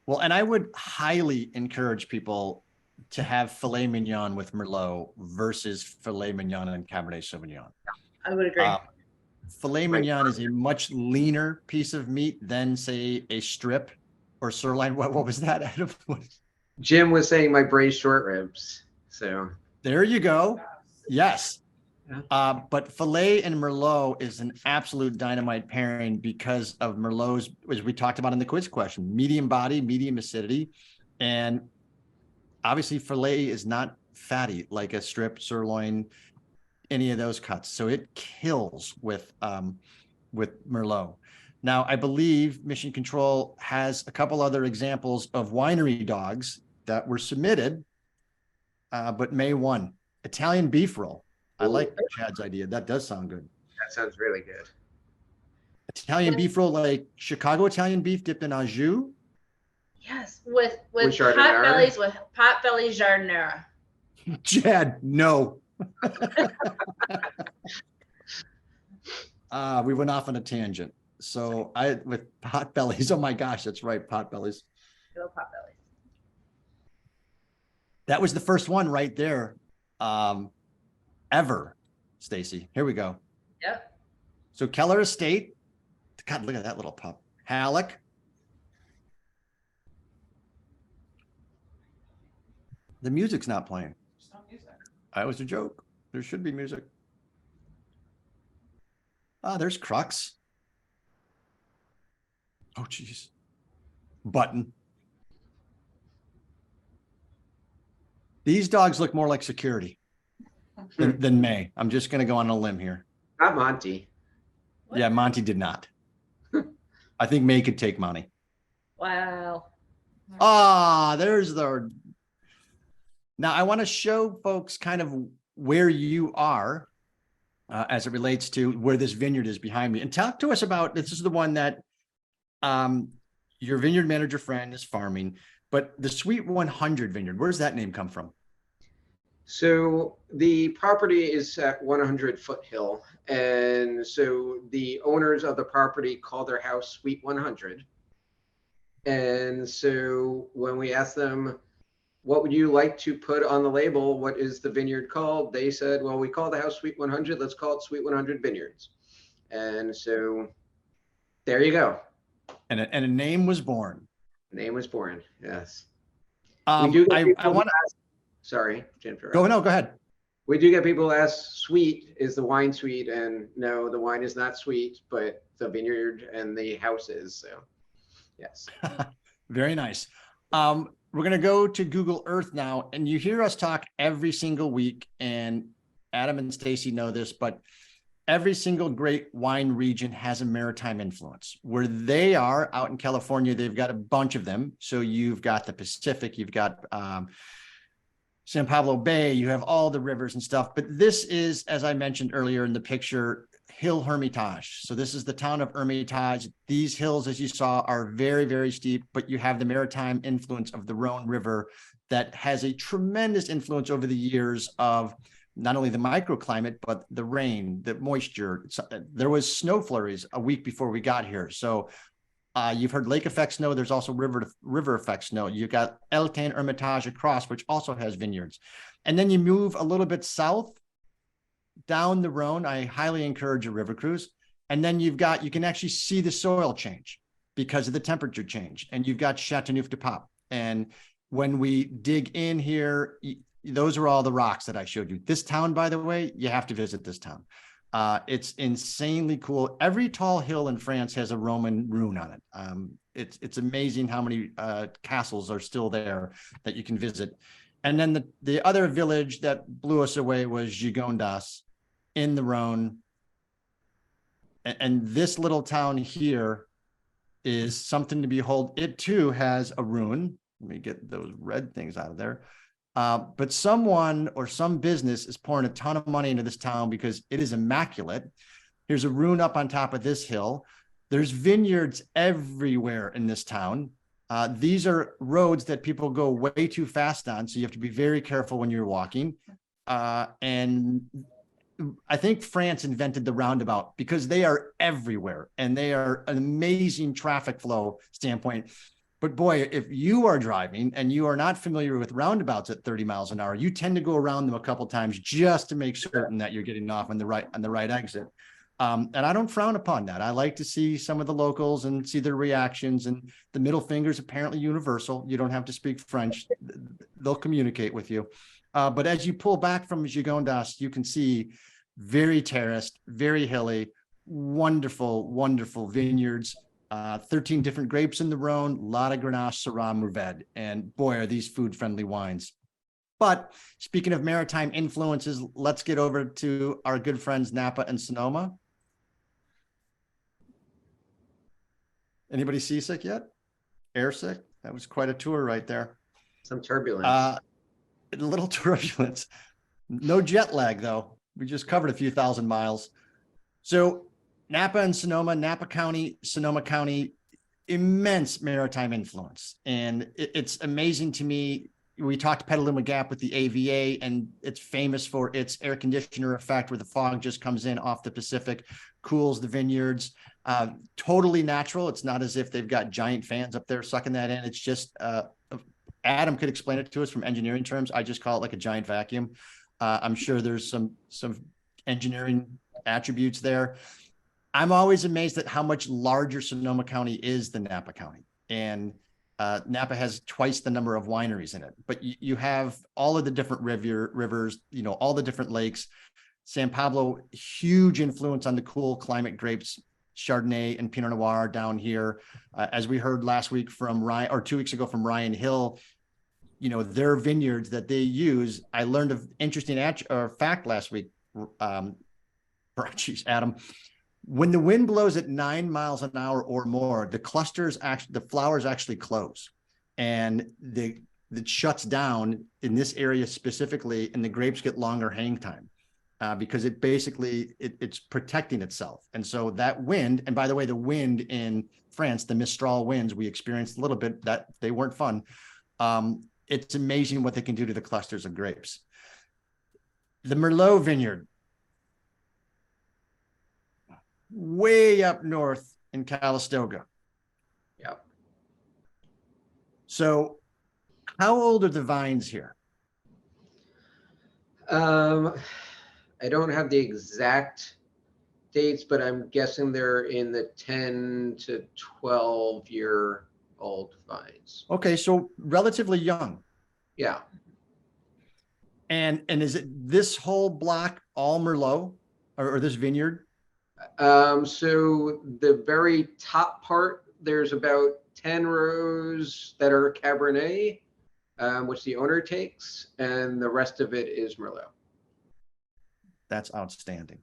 Well, and I would highly encourage people to have filet mignon with Merlot versus filet mignon and Cabernet Sauvignon. I would agree. Filet mignon is a much leaner piece of meat than, say, a strip or sirloin. What was that, Adam? Jim was saying my braised short ribs. So there you go. Yes. Yeah. But filet and Merlot is an absolute dynamite pairing because of Merlot's, as we talked about in the quiz question, medium body, medium acidity. And obviously filet is not fatty like a strip, sirloin, any of those cuts. So it kills with Merlot. Now, I believe Mission Control has a couple other examples of winery dogs that were submitted, but May 1. Italian beef roll. I like Chad's idea. That does sound good. that sounds really good. Italian beef roll, like Chicago Italian beef dipped in au jus. Yes, with Chardonnay? pot belly jardinera. Chad, no. We went off on a tangent. So with pot bellies. Oh my gosh, that's right, pot bellies. Little pot bellies. That was the first one right there. Ever, Stacy. Here we go. Yep. So Keller Estate. God, look at that little pup. Halleck. The music's not playing. It's not music. That was a joke. There should be music. There's Crux. Oh, geez. Button. These dogs look more like security than May. I'm just going to go on a limb here. Not Monty. What? Yeah, Monty did not. I think May could take Monty. Wow. There's the. Now, I want to show folks kind of where you are as it relates to where this vineyard is behind me. And talk to us about, this is the one that your vineyard manager friend is farming, but the Sweet 100 vineyard, where does that name come from? So the property is at 100 Foothill. And so the owners of the property call their house Sweet 100. And so when we asked them, what would you like to put on the label? What is the vineyard called? They said, well, we call the house Sweet 100. Let's call it Sweet 100 Vineyards. And so there you go. And a name was born. Name was born. Yes. I want to. Sorry, Jennifer. Go ahead. We do get people who ask, sweet, is the wine sweet? And no, the wine is not sweet, but the vineyard and the house is. So, yes. Very nice. We're going to go to Google Earth now, and you hear us talk every single week, and Adam and Stacy know this, but every single great wine region has a maritime influence. Where they are out in California, they've got a bunch of them. So you've got the Pacific, you've got San Pablo Bay, you have all the rivers and stuff. But this is, as I mentioned earlier in the picture, Hill Hermitage. So this is the town of Hermitage. These hills, as you saw, are very, very steep, but you have the maritime influence of the Rhone River that has a tremendous influence over the years of not only the microclimate, but the rain, the moisture. There was snow flurries a week before we got here. So you've heard lake effect snow. There's also river effect snow. You've got Eltain Hermitage across, which also has vineyards. And then you move a little bit south down the Rhone. I highly encourage a river cruise. And then you can actually see the soil change because of the temperature change. And you've got Chateauneuf-du-Pape. And when we dig in here, those are all the rocks that I showed you. This town, by the way, you have to visit this town. It's insanely cool. Every tall hill in France has a Roman ruin on it. It's amazing how many castles are still there that you can visit. And then the other village that blew us away was Gigondas in the Rhone. And this little town here is something to behold. It too has a ruin. Let me get those red things out of there. But someone or some business is pouring a ton of money into this town because it is immaculate. Here's a ruin up on top of this hill. There's vineyards everywhere in this town. These are roads that people go way too fast on, so you have to be very careful when you're walking. And I think France invented the roundabout because they are everywhere and they are an amazing traffic flow standpoint. But boy, if you are driving and you are not familiar with roundabouts at 30 miles an hour, you tend to go around them a couple of times just to make certain that you're getting off on the right exit. And I don't frown upon that. I like to see some of the locals and see their reactions. And the middle finger is apparently universal. You don't have to speak French. They'll communicate with you. But as you pull back from Gigondas, you can see very terraced, very hilly, wonderful, wonderful vineyards. 13 different grapes in the Rhone, a lot of Grenache, Syrah, Mourvèdre, and boy, are these food-friendly wines. But speaking of maritime influences, let's get over to our good friends Napa and Sonoma. Anybody seasick yet? Airsick? That was quite a tour right there. Some turbulence. A little turbulence. No jet lag, though. We just covered a few thousand miles. So Napa and Sonoma, Napa County, Sonoma County, immense maritime influence. And it's amazing to me. We talked Petaluma Gap with the AVA, and it's famous for its air conditioner effect where the fog just comes in off the Pacific, cools the vineyards. Totally natural. It's not as if they've got giant fans up there sucking that in. It's just, Adam could explain it to us from engineering terms. I just call it like a giant vacuum. I'm sure there's some engineering attributes there. I'm always amazed at how much larger Sonoma County is than Napa County. And Napa has twice the number of wineries in it, but you have all of the different rivers, all the different lakes. San Pablo, huge influence on the cool climate grapes, Chardonnay and Pinot Noir down here. As we heard last week from Ryan, or 2 weeks ago from Ryan Hill, their vineyards that they use. I learned an interesting fact last week. Adam, when the wind blows at 9 miles an hour or more, the flowers actually close, and it shuts down in this area specifically, and the grapes get longer hang time because it's protecting itself. And so that wind, and by the way, the wind in France, the Mistral winds we experienced a little bit, that they weren't fun. It's amazing what they can do to the clusters of grapes. The Merlot vineyard, way up north in Calistoga. Yep. So how old are the vines here? I don't have the exact dates, but I'm guessing they're in the 10 to 12-year-old vines. Okay, so relatively young. Yeah. And is it this whole block all Merlot or this vineyard? So the very top part, there's about 10 rows that are Cabernet, which the owner takes, and the rest of it is Merlot. That's outstanding.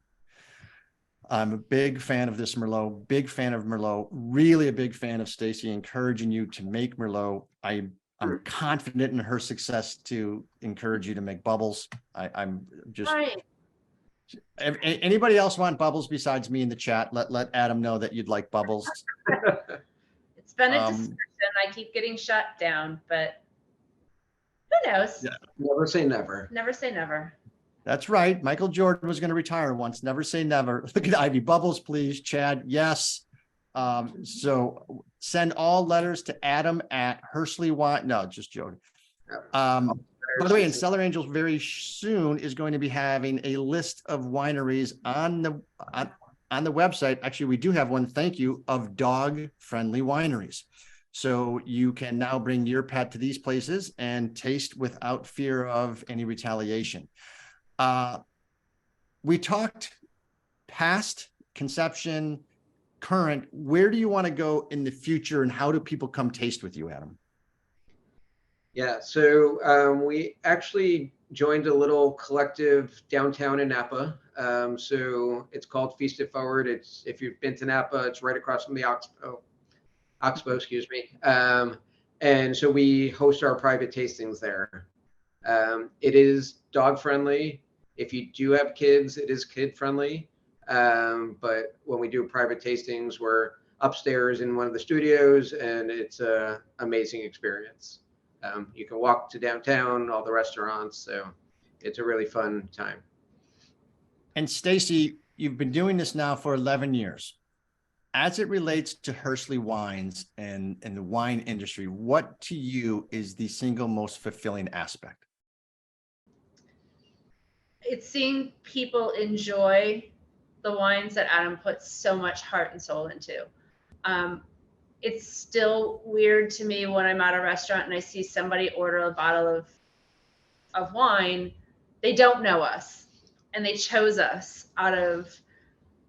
I'm a big fan of this Merlot, big fan of Merlot, really a big fan of Stacy encouraging you to make Merlot. I'm confident in her success to encourage you to make bubbles. I'm just, Right. anybody else want bubbles besides me in the chat? Let Adam know that you'd like bubbles. It's been a discussion. I keep getting shut down, but who knows? Yeah. Never say never. Never say never. That's right. Michael Jordan was going to retire once. Never say never. Look at Ivy. Bubbles, please. Chad, yes. So send all letters to Adam at Hersly Wine. No, just joking. By the way, in Cellar Angels very soon is going to be having a list of wineries on the website. Actually, we do have one, thank you, of dog-friendly wineries. So you can now bring your pet to these places and taste without fear of any retaliation. We talked past, conception, current. Where do you want to go in the future, and how do people come taste with you, Adam? Yeah, so we actually joined a little collective downtown in Napa. So it's called Feast It Forward. It's, if you've been to Napa, it's right across from the Oxbow, excuse me. And so we host our private tastings there. It is dog friendly. If you do have kids, it is kid friendly. But when we do private tastings, we're upstairs in one of the studios, and it's an amazing experience. You can walk to downtown, all the restaurants, so it's a really fun time. And Stacy, you've been doing this now for 11 years. As it relates to Hersly Wines and the wine industry, what to you is the single most fulfilling aspect? It's seeing people enjoy the wines that Adam puts so much heart and soul into. It's still weird to me when I'm at a restaurant and I see somebody order a bottle of wine. They don't know us, and they chose us out of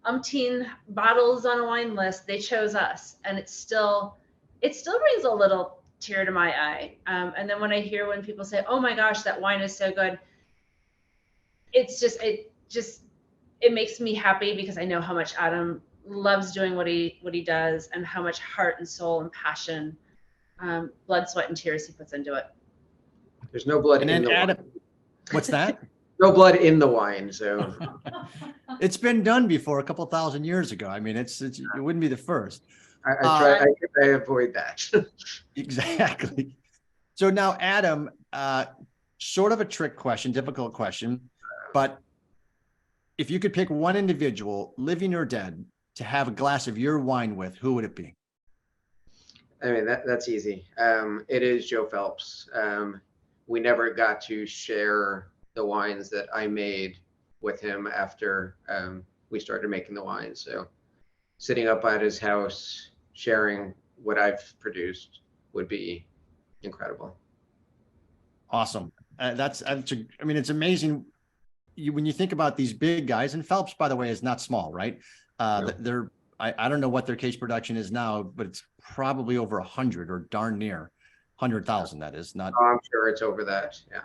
umpteen bottles on a wine list. They chose us, and it still brings a little tear to my eye. And then when I hear when people say, "Oh my gosh, that wine is so good," it makes me happy, because I know how much Adam loves doing what he does, and how much heart and soul and passion, blood, sweat, and tears he puts into it. There's no blood in the Adam, wine. what's that? No blood in the wine, so. It's been done before a couple thousand years ago. I mean, it wouldn't be the first. I avoid that. Exactly. So now, Adam, sort of a trick question, difficult question, but if you could pick one individual, living or dead, to have a glass of your wine with, who would it be? I mean, that's easy. It is Joe Phelps. We never got to share the wines that I made with him after we started making the wine. So sitting up at his house, sharing what I've produced would be incredible. Awesome. I mean, it's amazing. When you think about these big guys, and Phelps, by the way, is not small, right? No. I don't know what their case production is now, but it's probably over 100 or darn near 100,000. That is not. Oh, I'm sure it's over that. Yeah.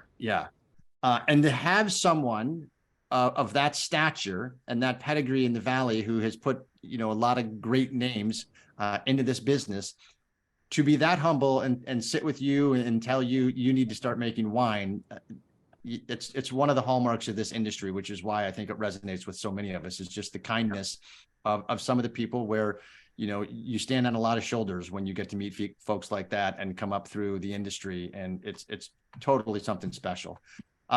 Yeah. And to have someone of that stature and that pedigree in the Valley, who has put, a lot of great names into this business, to be that humble and sit with you and tell you need to start making wine. It's one of the hallmarks of this industry, which is why I think it resonates with so many of us, is just the kindness of some of the people, where, you stand on a lot of shoulders when you get to meet folks like that and come up through the industry. And it's totally something special.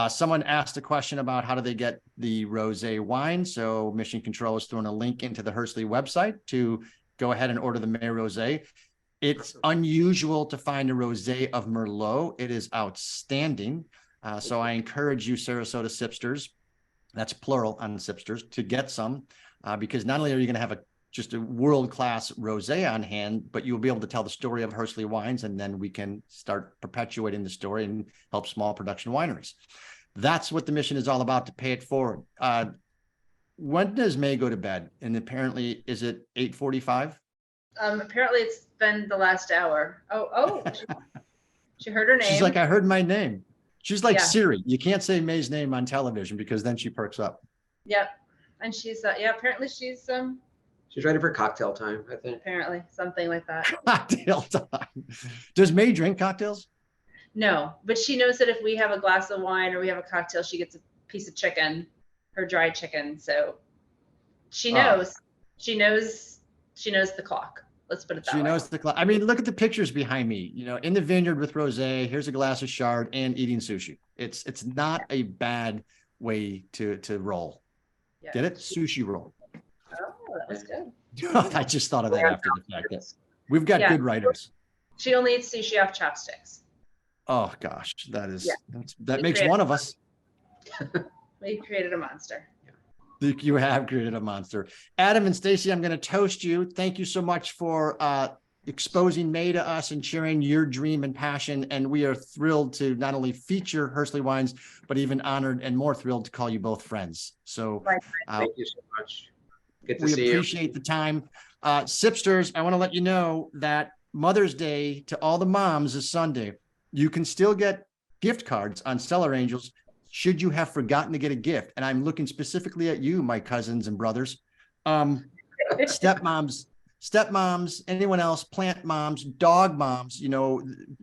Someone asked a question about how do they get the rosé wine. So Mission Control has thrown a link into the Hersly website to go ahead and order the May Rosé. It's unusual to find a rosé of Merlot. It is outstanding. So I encourage you, Sarasota Sipsters, that's plural on Sipsters, to get some, because not only are you going to have just a world-class rosé on hand, but you'll be able to tell the story of Hersly Wines, and then we can start perpetuating the story and help small production wineries. That's what the mission is all about, to pay it forward. When does May go to bed? And apparently, is it 8:45? Apparently it's been the last hour. Oh, she heard her name. She's like, I heard my name. She's like Yeah. Siri. You can't say May's name on television, because then she perks up. Yep. And she's yeah, apparently she's She's ready for cocktail time, I think. apparently something like that. Cocktail time. Does May drink cocktails? No, but she knows that if we have a glass of wine or we have a cocktail, she gets a piece of chicken, her dried chicken. So she knows. She knows the clock. Let's put it that way. She knows the clock. I mean, look at the pictures behind me, in the vineyard with rosé, here's a glass of Chard and eating sushi. It's not a bad way to roll. Yeah. Get it? Sushi roll. Oh, that was good. I just thought of that after the fact. That we've got Yeah. good writers. She only eats sushi off chopsticks. Oh gosh, that is Yeah. that We makes created- one of us. We created a monster. You have created a monster. Adam and Stacy, I'm going to toast you. Thank you so much for exposing May to us and sharing your dream and passion. And we are thrilled to not only feature Hersly Wines, but even honored and more thrilled to call you both friends. So Thank you so much. Good to we see you. appreciate the time. Sipsters, I want to let you know that Mother's Day to all the moms is Sunday. You can still get gift cards on Cellar Angels should you have forgotten to get a gift. And I'm looking specifically at you, my cousins and brothers, stepmoms, anyone else, plant moms, dog moms.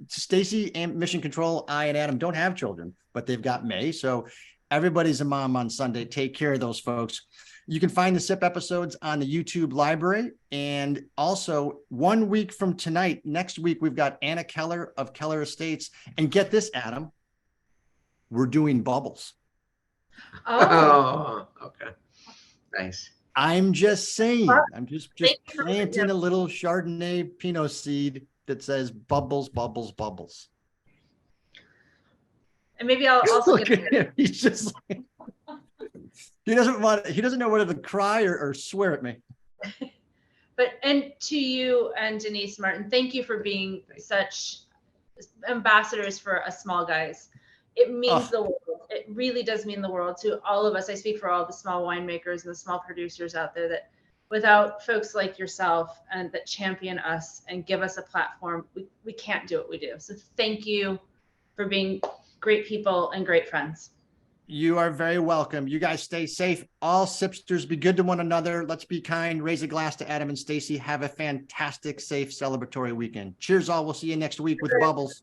Stacy and Mission Control, I and Adam don't have children, but they've got May. So everybody's a mom on Sunday. Take care of those folks. You can find the SIP episodes on the YouTube library. And also 1 week from tonight, next week, we've got Anna Keller of Keller Estates. And get this, Adam, we're doing bubbles. Oh, Oh, okay. Nice. I'm just saying, I'm just Thank you for planting a little Chardonnay Pinot seed that says bubbles, bubbles, bubbles. and maybe I'll also Look get at him. He's just like, he doesn't know whether to cry or swear at me. and to you and Denise Martin, thank you for being such ambassadors for us small guys. It means the world. It really does mean the world to all of us. I speak for all the small winemakers and the small producers out there that without folks like yourself and that champion us and give us a platform, we can't do what we do. So thank you for being great people and great friends. You are very welcome. You guys stay safe. All Sipsters, be good to one another. Let's be kind. Raise a glass to Adam and Stacy. Have a fantastic, safe, celebratory weekend. Cheers all. We'll see you next week with bubbles.